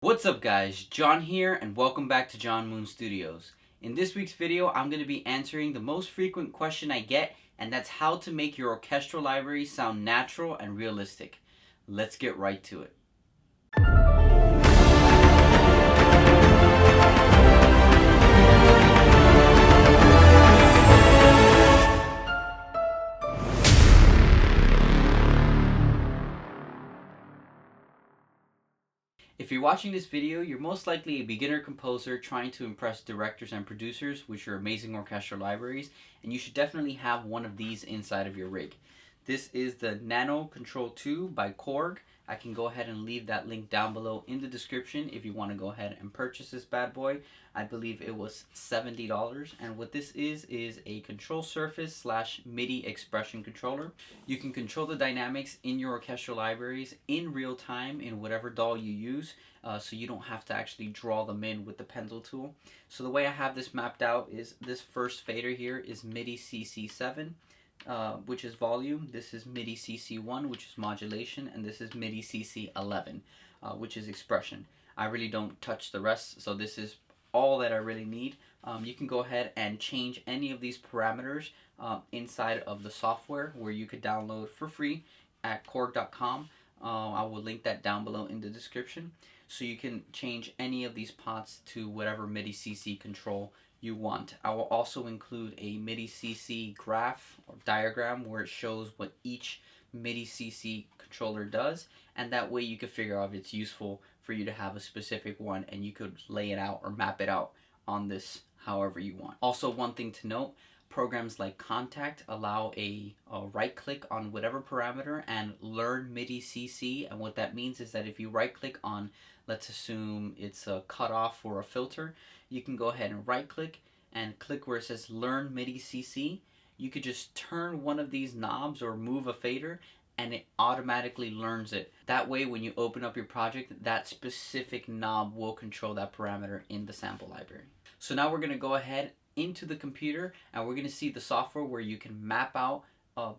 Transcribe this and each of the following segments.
What's up guys, John here and welcome back to John Moon Studios. In this week's video, I'm going to be answering the most frequent question I get, and that's how to make your orchestral library sound natural and realistic. Let's get right to it. If you're watching this video, you're most likely a beginner composer trying to impress directors and producers with your amazing orchestral libraries, and you should definitely have one of these inside of your rig. This is the Nanokontrol 2 by Korg. I can go ahead and leave that link down below in the description if you want to go ahead and purchase this bad boy. I believe it was $70, and what this is a control surface / MIDI expression controller. You can control the dynamics in your orchestral libraries in real time in whatever DAW you use, so you don't have to actually draw them in with the pencil tool. So the way I have this mapped out is this first fader here is MIDI CC 7. Which is volume. This is MIDI CC 1, which is modulation, and this is MIDI CC 11, which is expression. I really don't touch the rest, so this is all that I really need. You can go ahead and change any of these parameters inside of the software, where you could download for free at korg.com. I will link that down below in the description, so you can change any of these pots to whatever MIDI CC control you want. I will also include a MIDI CC graph or diagram where it shows what each MIDI CC controller does, and that way you can figure out if it's useful for you to have a specific one, and you could lay it out or map it out on this however you want. Also, one thing to note, programs like Contact allow a right click on whatever parameter and learn MIDI CC, and what that means is that if you right click on, let's assume it's a cutoff or a filter, you can go ahead and right click and click where it says learn MIDI CC. You could just turn one of these knobs or move a fader and it automatically learns it. That way when you open up your project, that specific knob will control that parameter in the sample library. So now we're going to go ahead into the computer and we're going to see the software where you can map out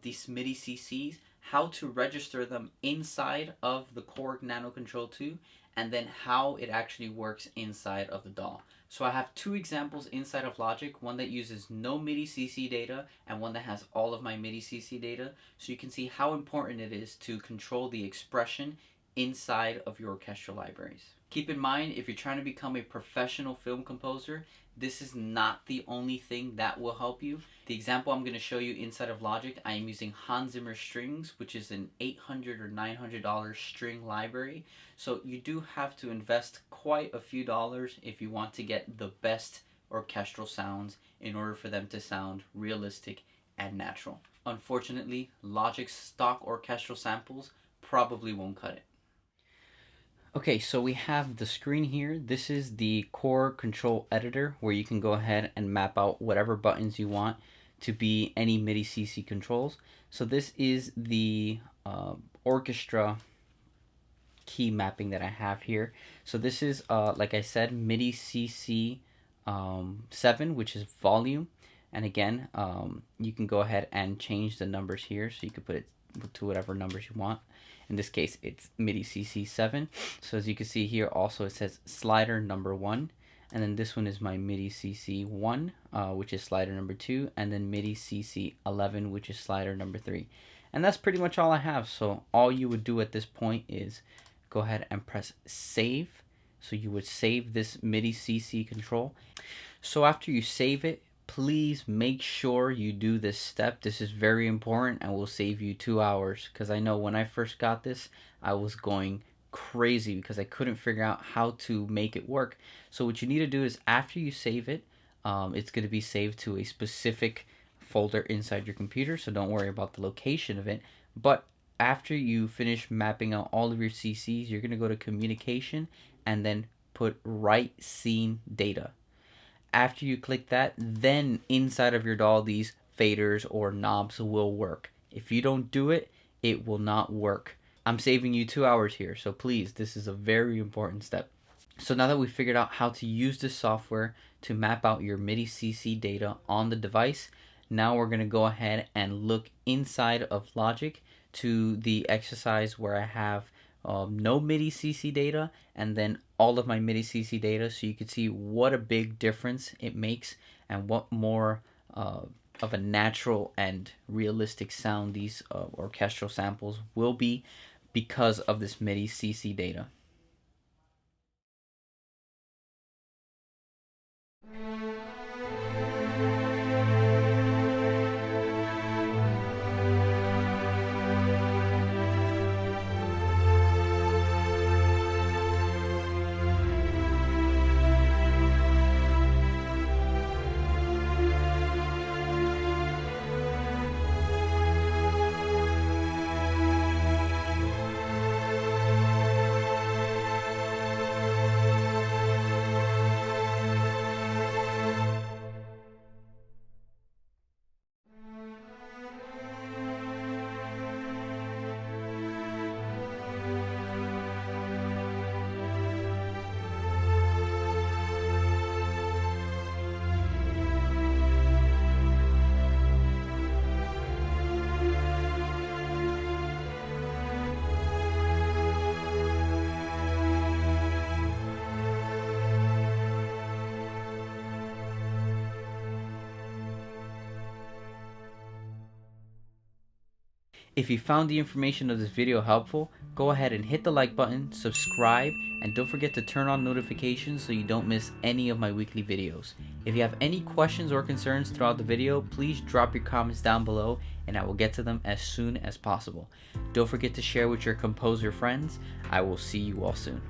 these MIDI CCs, how to register them inside of the Korg Nanokontrol 2, and then how it actually works inside of the DAW. So I have two examples inside of Logic, one that uses no MIDI CC data and one that has all of my MIDI CC data, so you can see how important it is to control the expression inside of your orchestral libraries. Keep in mind, if you're trying to become a professional film composer, this is not the only thing that will help you. The example I'm going to show you inside of Logic, I am using Hans Zimmer strings, which is an $800 or $900 string library. So you do have to invest quite a few dollars if you want to get the best orchestral sounds in order for them to sound realistic and natural. Unfortunately, Logic's stock orchestral samples probably won't cut it. Okay, so we have the screen here. This is the Korg Control Editor, where you can go ahead and map out whatever buttons you want to be any MIDI CC controls. So this is the Orchestra key mapping that I have here. So this is, like I said, MIDI CC 7, which is volume. And again, you can go ahead and change the numbers here, so you can put it to whatever numbers you want. In this case, it's MIDI CC 7. So as you can see here, also it says slider number 1. And then this one is my MIDI CC 1, which is slider number 2. And then MIDI CC 11, which is slider number 3. And that's pretty much all I have. So all you would do at this point is go ahead and press save. So you would save this MIDI CC control. So after you save it, please make sure you do this step. This is very important and will save you 2 hours, because I know when I first got this, I was going crazy because I couldn't figure out how to make it work. So what you need to do is after you save it, it's going to be saved to a specific folder inside your computer, so don't worry about the location of it. But after you finish mapping out all of your CCs, you're going to go to communication and then put write scene data. After you click that, then inside of your DAW, these faders or knobs will work. If you don't do it, it will not work. I'm saving you 2 hours here, so please, this is a very important step. So now that we figured out how to use this software to map out your MIDI CC data on the device, now we're going to go ahead and look inside of Logic to the exercise where I have no MIDI CC data, and then all of my MIDI CC data, so you can see what a big difference it makes and what more of a natural and realistic sound these orchestral samples will be because of this MIDI CC data. If you found the information of this video helpful, go ahead and hit the like button, subscribe, and don't forget to turn on notifications so you don't miss any of my weekly videos. If you have any questions or concerns throughout the video, please drop your comments down below and I will get to them as soon as possible. Don't forget to share with your composer friends. I will see you all soon.